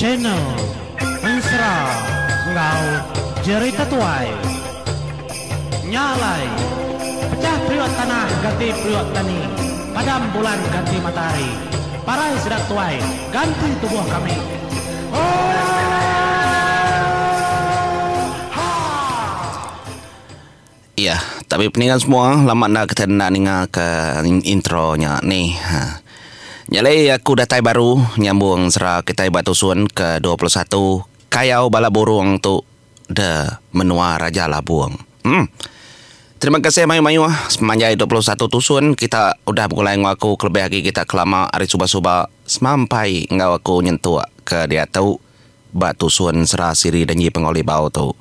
channel Mensra Ngau Jerita Tuai Nyalai Pecah priok tanah ganti priok tani, padam bulan ganti matahari, parai sedak tuai ganti tubuh kami. Iya, tapi peningan semua lama nak kita nak dengar ke intronya ni. Nyalai aku datai baru nyambung serah kita batu suan ke 21 kayau bala burung tu de menua Raja Labuang. Terima kasih mayu-mayu semanjai 21 tusun kita udah mulai ngaku kelebih lagi kita kelama hari suba-suba sampai ngau aku nyentuh ke dia tahu batu suan serah siri dan ye pengoli bau tu.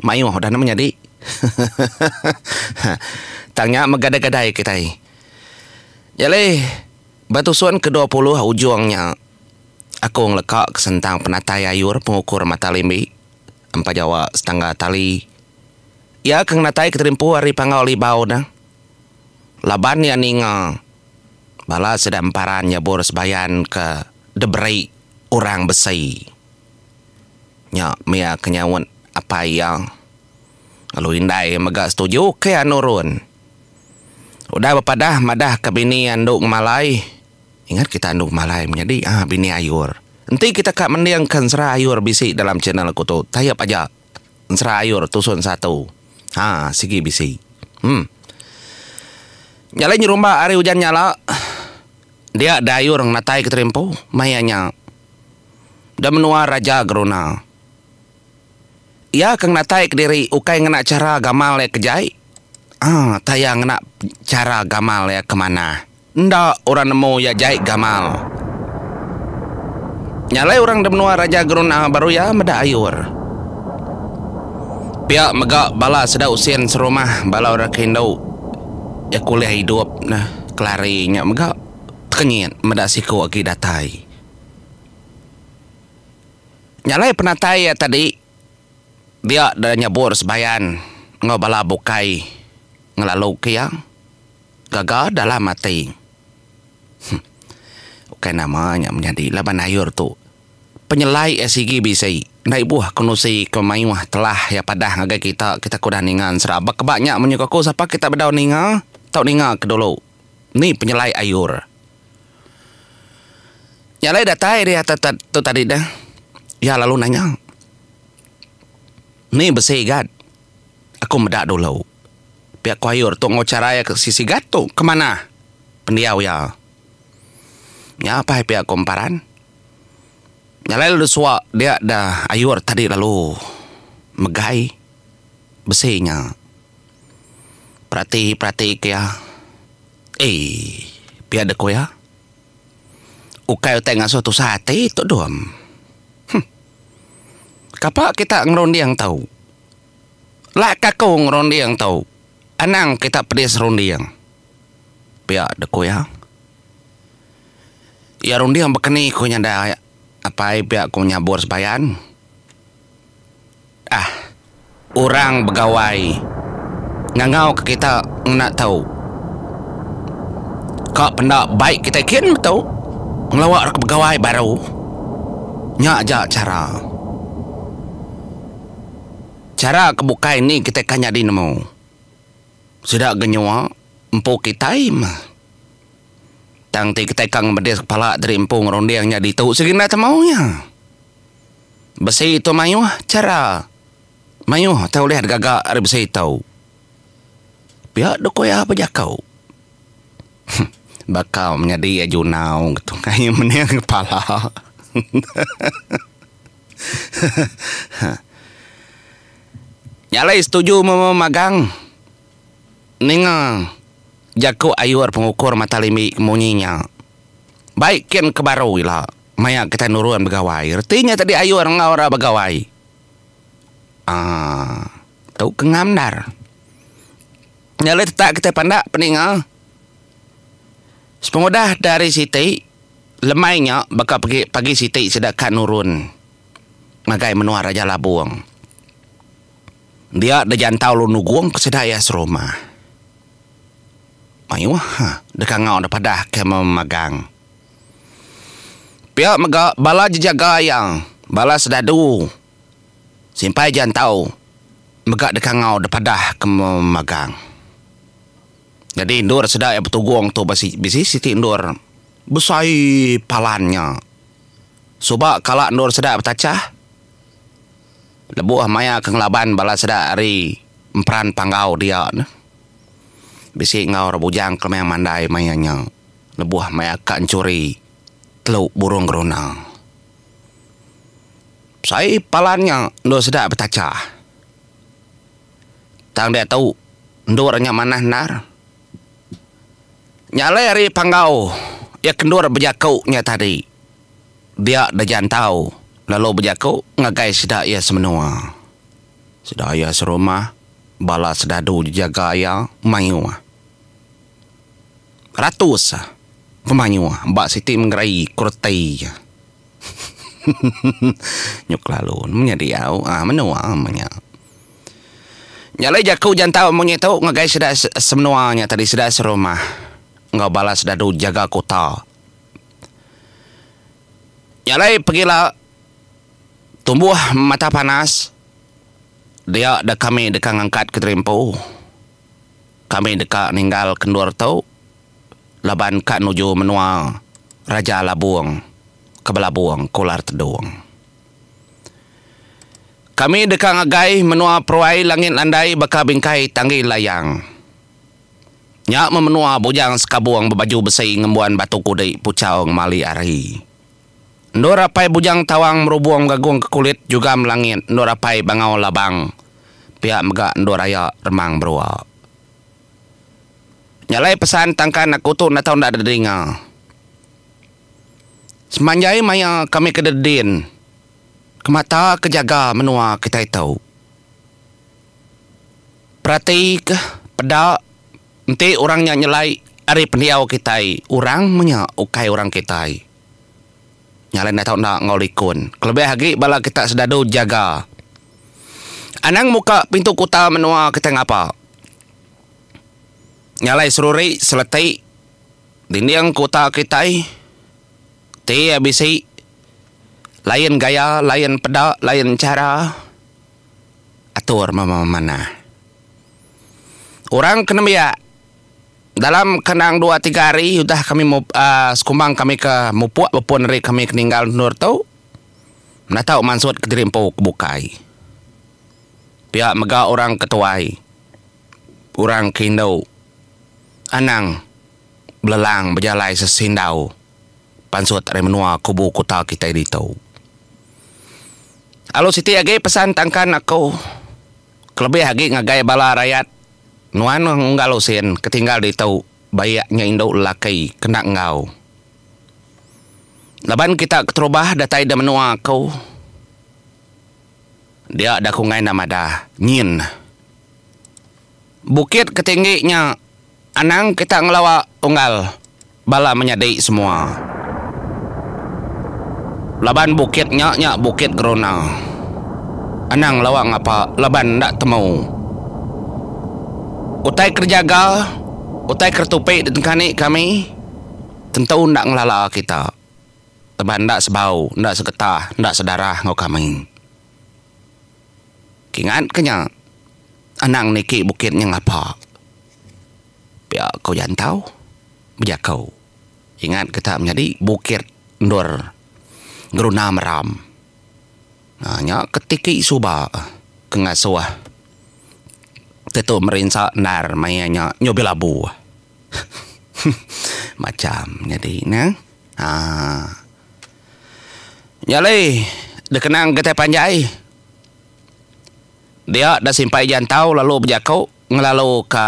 Mayu udah namanya di. Tanya megadai-gadai kita. Jadi batu suan ke-20 ujungnya aku ngelekak sentang penatai ayur pengukur mata limbi 4 Jawa setengah tali. Ya kang natai keterimpu hari pangau libau dah. Laban ya ninga. Bala sedang paran nyabur sebayan ke deberi orang besi. Nya mia kenyawan apa yang lalu indai megak setuju ke anurun. Udah bepadah madah ke bini anduk malai. Ingat kita anduk malai menjadi bini ayur. Nanti kita kak mendiangkan serah ayur bisi dalam channel aku tu. Tayap aja. Serah ayur tusun satu. Sigi bisi. Nyala nyerumba hari hujan nyala. Dia dayur natai keterimpu mayanya. Dan menua Raja Geruna. Ia kang natai kediri ukai ngena cara gamal ya kejai. Tayang ngena cara gamal ya kemana. Ndak orang nemu ya jai gamal. Nyalai orang dan menua Raja Geruna baru ya meda ayur. Pihak megak bala sedang usian serumah bala orang kendau ya kuliah hidup nah kelarinya megak kenyit meda siku agi datai. Nyalai penatai ya tadi dia dah nyabur sebayan ngau bala bukai ngelalu kiang gagal dalam mati. Bukan namanya menjadi laban ayur tu penyelai SG bisi. Naik buah konusi kemayuah telah ya padah ngagai kita kuda ningan serabak kebaknya menyukaku siapa kita berdaun ninga tau ninga ke dulu ni penyelai ayur nyalai datai dia tu tadi dah ya lalu nanya ni besi gad aku medak dulu pihak ku ayur tu ngocara ya ke sisi gad tu kemana pendiau ya apa pihak komparan. Nyalai lu suak dia dah ayur tadi lalu megai besinya. Perhati kaya. Biar ada kaya. Ukai tengah suatu saat itu doang. Kapak kita ngerondiang tahu. Lah kakau ngerondiang tahu. Anang kita pedis rondiang. Biar ada kaya. Ya rondiang bekeni kunya dah apa pihak ku nyabur sebayan. Orang begawai ngangau ke kita nak tahu. Kak pendak baik kita kian tahu. Ngelawak ke begawai baru. Nya aja cara. Cara kebukai ni kita kanya di nemu. Sudah genyua empu kita Tangti kita kang berdes kepala dari empung rondiangnya di tahu segina temaunya. Besi itu mayu cara. Mayu tahu lihat gagak ada besi tahu. Pihak doko ya apa jakau. Bakal menjadi ajunau gitu. Kayak meniang kepala. Nyalai setuju memagang. Ningang. Jaku ayur pengukur mata limbi kemunyinya. Baik kian kebaru lah. Maya kita nuruan begawai. Artinya tadi ayur ngawara begawai. Tahu kengamdar. Nyalai tak kita pandak peningal. Sepengodah dari Siti. Lemainya bakal pagi Siti sedangkan nurun. Magai menua Raja Labuang. Dia dah jantau lu nuguang kesedaya serumah. Mayu dekat ngau dah padah ke memagang. Pihak mega bala jaga yang bala sedadu simpai jantau mega dekangau depadah ke magang. Jadi indur sedak ya petugong tu bisi siti indur besai palannya. Subak kalak indur sedak betacah lebuh maya kenglaban bala sedak hari emperan panggau dia ne. Bisi ngau rebujang kemayang mandai mayanya lebuh maya kak curi teluk burung gerunang. Saya palannya indur sedak betacah. Tang dia tahu indurnya mana nar. Nyalai hari panggau ya kendur berjakau nya tadi. Dia dah jantau lalu berjakau ngagai sedak ya semenua. Sedak ya serumah bala sedadu jaga ya mayu. Ratus pemanyu Mbak Siti menggerai kurtai. Nyuk lalu menjadi au menua menya. Nyalai jakau jantau monyet tau ngagai sedak semenuanya tadi sedak serumah. Ngau balas dadu jaga kota. Nyalai pergilah tumbuh mata panas. Dia dah kami dekang angkat ke terimpu. Kami dekat ninggal kendur tau. Laban kat nuju menua Raja Labuang ke Belabuang Kolar Tedung. Kami dekang agai menua peruai langit landai baka bingkai tanggi layang. Nyak memenua bujang sekabuang berbaju besi ngembuan batu kudai pucau ngemali ari. Ndor apai bujang tawang merubuang gagung ke kulit juga melangit. Ndor apai bangau labang pihak megak ndor raya remang berua. Nyalai pesan tangkan aku tu nak tahu nak ada dengar. Semanjai maya kami kededin. Kemata kejaga menua kita tahu. Perhati ke pedak. Nanti orangnya nyelai ari pendiau kita. Orang menya ukai orang kita. Nyalai nak tahu nak ngolikun. Kelebih lagi bala kita sedadu jaga. Anang muka pintu kota menua kita ngapa? Nyalai seruri seletai dinding kota kita. Ti abisi lain gaya, lain pedak, lain cara. Atur mana. Orang kena biak. Dalam kenang 2-3 hari sudah kami sekumbang kami ke mupuak walaupun hari kami keninggal nur tau. Mana tahu mansut ke dirimpu kebukai. Pihak mega orang ketuai. Orang kindau. Anang belelang berjalai sesindau. Pansut hari menua kubu kota kita di tau. Alo Siti agi pesan tangkan aku. Kelebih lagi ngagai bala rakyat. Nuan ngalo sen ketinggal di tau bayaknya indau lakai kena ngau. Laban kita keterubah datai da menua kau. Dia ada kungai nama dah nyin. Bukit ketingginya anang kita ngelawa unggal bala menyadai semua. Laban bukitnya bukit gerona. Anang lawak ngapa laban ndak temu. Utai kerjaga, utai kertupik di tengkani kami, tentu ndak ngelala kita. Teban ndak sebau, ndak seketah, ndak sedarah ngau kami. Kingat kenya, anang niki bukitnya ngapa? Biar kau jantau, bijak kau. Ingat kita menjadi bukit ndur, geruna meram. Nanya ketiki suba, kengasuah. Tentu merinsak nar mayanya nyobil abu. Macam jadi nah. Nyalai dekenang ketai panjai. Dia dah simpai jantau lalu berjakau ngelalu ke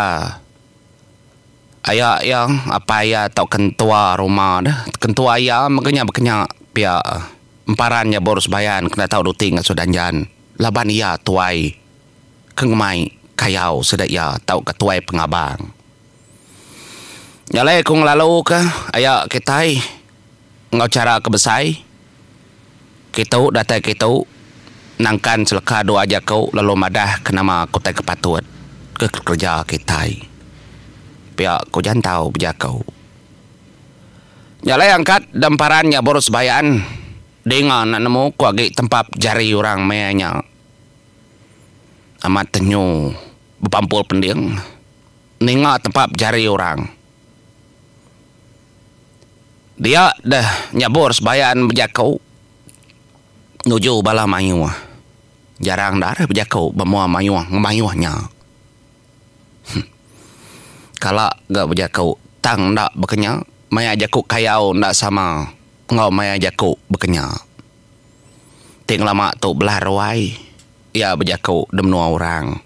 ayah yang apa ya tau kentua rumah dah. Kentua ayah makanya berkenyak pihak emparannya boros bayan kena tahu duting sudanjan. Laban ia tuai kengemai kayau sedak ya tau ketuai pengabang. Nyalai kung lalu ke ayak kita ngau cara kebesai. Kita datai kita nangkan seleka doa aja kau lalu madah ke nama kutai kepatut ke kerja kita. Pihak kau jantau berjakau. Nyalai angkat damparannya boros bayan dengan nemu kuagi tempat jari orang mayanya amat tenyu bepampul pendiang ninga tempat jari orang dia dah nyabor sebayan berjakau nuju bala mayu jarang darah berjakau bemua mayu ngemayuhnya kalau gak berjakau tang ndak bekenya maya jakuk kayau ndak sama ngau maya jakuk bekenya ting lama tu belah ruai ya berjakau demnua orang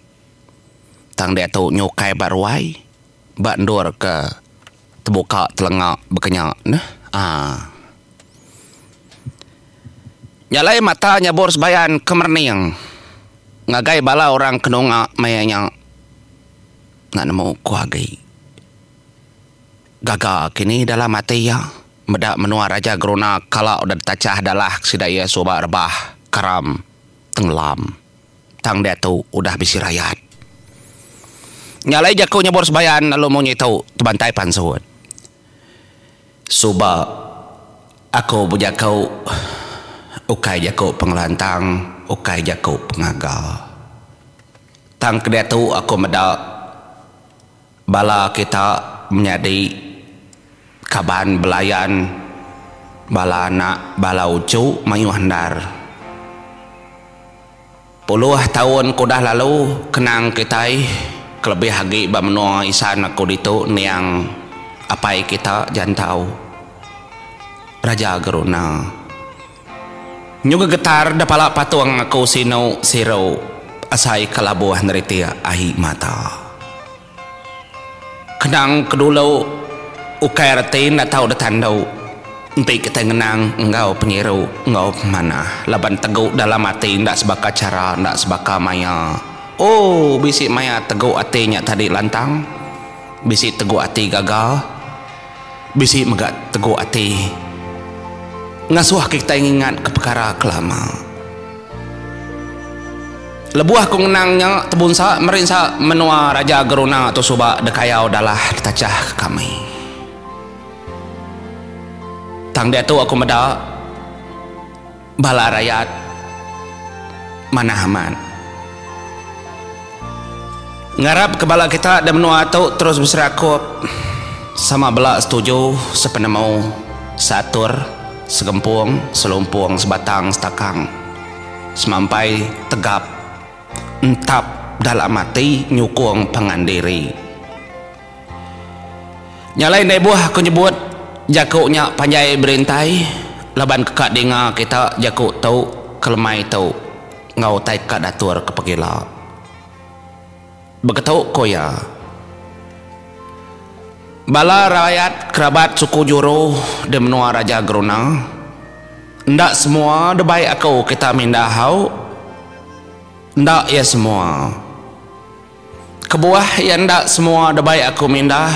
tang dia tu nyukai baruai bak ndur ke terbuka telengak bekenya nah nyalai mata nyabor sebayan kemerniang ngagai bala orang kenonga mayanya nak nemu kuagai gagal kini dalam mati ya medak menua raja geruna kalau udah tacah dalah sidaya soba rebah karam tenggelam tang dia tu udah bisi rakyat nyalai jaku nyabor sebayan lalu mau nyitau tebantai pansut soba aku bujakau ukai jaku pengelantang ukai jaku pengagal tang dia tu aku medak bala kita menjadi kaban belayan bala anak bala ucu mayu handar puluh tahun kudah lalu kenang kita kelebih hagi ba menua isan aku ditu niang apai kita jantau raja geruna nyuga getar dapala patuang aku sino siro asai kalabuah neritia ahi mata kenang kedulu ukai ratin nak tahu datang dau nanti kita ngenang engkau penyeru engkau mana laban teguk dalam hati ndak sebaka cara ndak sebaka maya oh bisi maya teguk hatinya tadi lantang bisi teguk hati gagal bisi megat teguk hati ngasuh kita ingat ke perkara kelama lebuah ku ngenangnya tebunsa merinsa menua raja geruna atau subak dekayau dalah ditacah ke kami tang dia tu aku meda bala rakyat mana aman ngarap ke bala kita dan menua tu terus berserakup sama bala setuju sepenemu satur segempung selumpung sebatang setakang semampai tegap entap dalam hati nyukung pengandiri nyalai nebuah aku nyebut jakuknya panjai berintai laban kekak dengar kita jakuk tau kelemai tau ngau tai kak datur kepegila begitu koya bala rakyat kerabat suku juru di menua raja geruna ndak semua debai aku kita mindahau ndak ya semua kebuah yang ndak semua debai aku mindah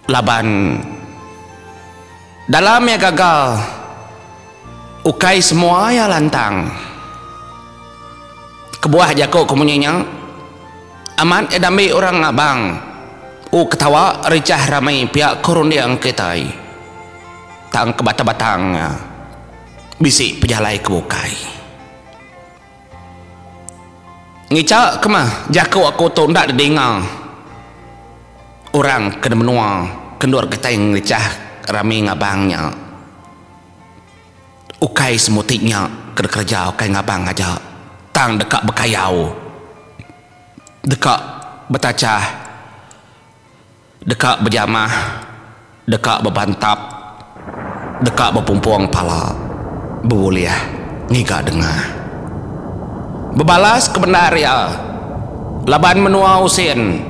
laban dalamnya gagal ukai semua ya lantang kebuah jakuk kemunyanya aman edambi orang abang ketawa ricah ramai pihak korundiang kita tang kebata-batangnya bisi pejalai kebukai ngicak kemah jakuk aku tu ndak dengar orang kena menua kendur kita yang ricah rami ngabangnya ukai semutiknya kena kerja ukai ngabang aja tang dekat bekayau dekat betacah dekat berjamah dekat berbantap dekat berpumpuang pala bebuliah ngiga dengar bebalas kebenaria laban menua usin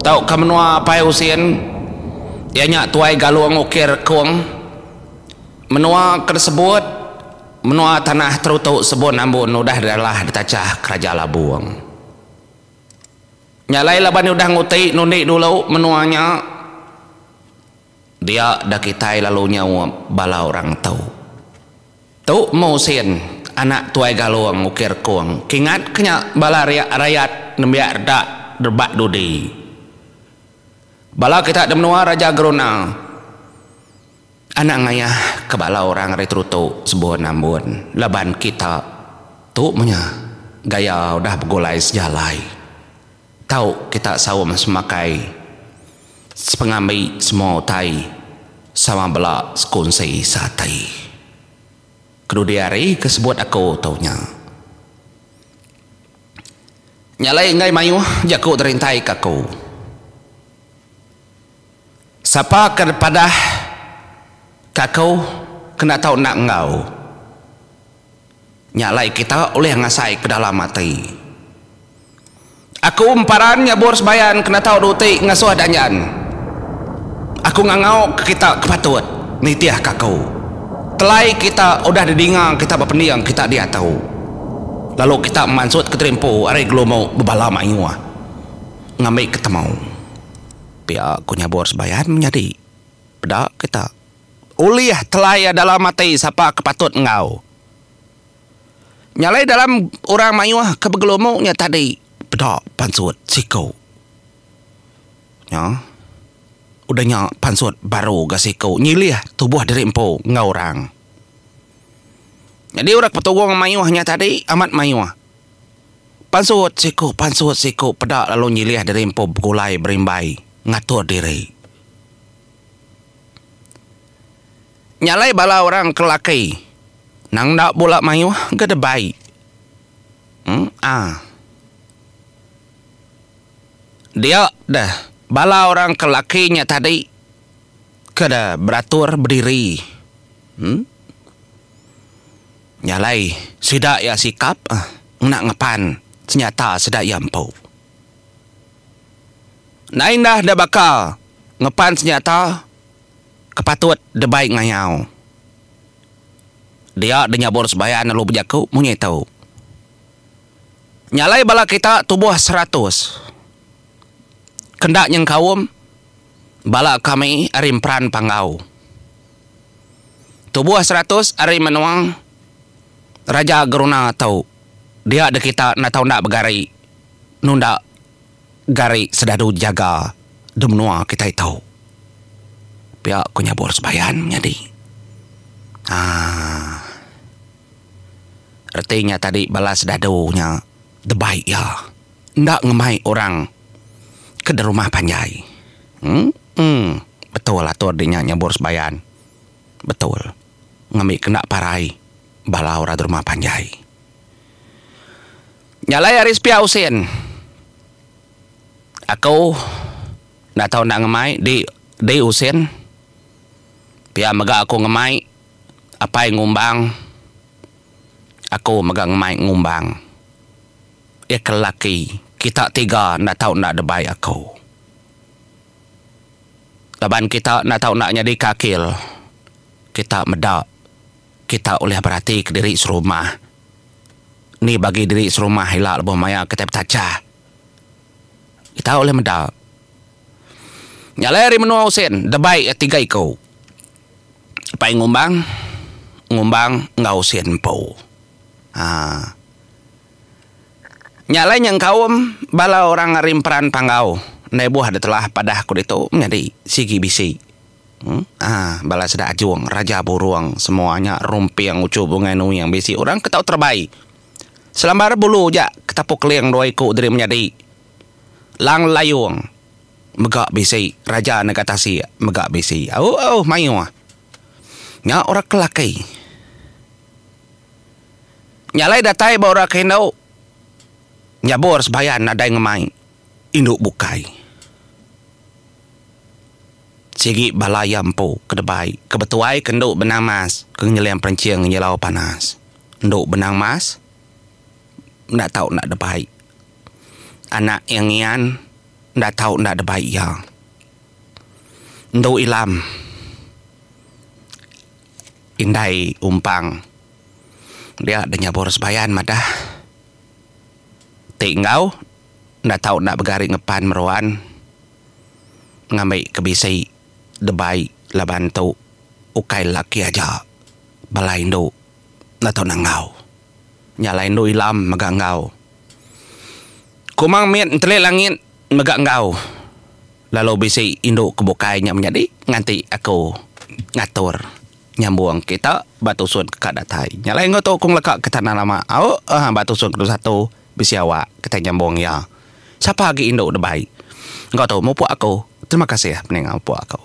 tau ke menua apa usin ianya tuai galuang ukir kuang menua tersebut menua tanah terutuk sebun ambun udah adalah ditacah kerajaan labuang nyalai laban udah nguti nunik dulu menuanya dia dah kitai lalu nyawa bala orang tahu tu musin anak tuai galuang ukir kuang kingat kenya bala rakyat nembiak dak derbak dudi bala kita ada menua raja geruna anak ngayah kebala orang retruto sebuah nambun laban kita tu punya gaya udah begulai sejalai tahu kita sawam semakai sepengambil semua tai sama bela sekunsi satai kedua hari kesebut aku taunya nyalai ngai mayu jaku terintai kaku siapa kepada kakau kena tahu nak ngau nyalai kita oleh ngasai ke dalam mati aku emparan nyabur sebayan kena tahu duti ngasuh danyan aku ngangau ke kita kepatut nitiah kakau telai kita udah didingang kita berpendiang kita dia tahu lalu kita mansut ke terimpu are gelomo bebala mayuah ngambil ketemu pihak aku nyabur sebayan menjadi pada kita uliah telaya dalam mati siapa kepatut ngau nyalai dalam orang mayuah kebegelomoknya tadi bedak pansut sikau ya udahnya pansut baru ga sikau nyilih tubuh dari empo ngau orang jadi orang petugong mayuahnya tadi amat mayuah pansut sikau pedak lalu nyilih dari empo begulai berimbai ngatur diri nyalai bala orang kelaki nang nak bola mayu gede baik dia dah bala orang kelakinya tadi kada beratur berdiri nyalai sidak ya sikap nak ngepan senyata sedak yampau nah indah dah bakal ngepan senyata kepatut debaik ngayau dia denyabur sebayan lalu berjaku munyai tahu nyalai bala kita tubuh 100 kendak yang kawum bala kami arim peran panggau tubuh 100 arim menuang Raja Geruna tahu dia ada kita nak tahu nak bergari nunda gari sedadu jaga demenua kita tahu pihak aku nyabur sebayan jadi artinya tadi balas dadunya debaik ya ndak ngemai orang ke rumah panjai betul atur dinya nyabur sebayan betul ngambil kena parai bala ora rumah panjai nyalai aris pia usin aku ndak tahu nak ngemai di usin pia mega aku ngemai apa yang ngumbang aku mega ngemai ngumbang kelaki kita tiga nak tahu nak debai aku laban kita nak tahu nak jadi kakil kita medak kita oleh berhati ke diri serumah ni bagi diri serumah hilak lebih maya kita bertaca kita oleh medak nyalai hari menua usin debai tiga ikau apa yang ngumbang ngau usin po nyalai yang kaum bala orang ngarim peran panggau nebuh ada telah pada aku itu menjadi sigi bisi bala sedak ajuang raja buruang semuanya rumpi yang ucu bunganu yang bisi orang ketau terbaik selambar bulu ja ketapuk liang dua ikut dari menjadi lang layung megak bisi raja negatasi megak bisi mayu nya orang kelaki nyalai datai bawa orang kendau nyabur sebayan ada yang ngemai induk bukai sigi balayam po kedebai kebetuai kenduk benang mas kenyeliam perenciang nyelau panas nduk benang mas ndak tahu nak debai anak yang ian ndak tahu nak debai ya nduk ilam indai umpang dia ada nyabur sebayan madah tinggal ndak tahu nak bergari ngepan meruan ngambil kebisi debai laban tu ukai laki aja balai ndu ndak tahu nak ngau nyalain ndu ilam megak ngau kumang miet telik langit megak ngau lalu bisi induk kebukainya menjadi nganti aku ngatur nyambung kita batu sun ke datai. Nyalain ngoto kung leka kita nama. Batu sun kedua satu bisiawa kita nyambung ya. Siapa lagi Indo udah baik. Enggak tahu mau puak aku. Terima kasih ya pendengar puak aku.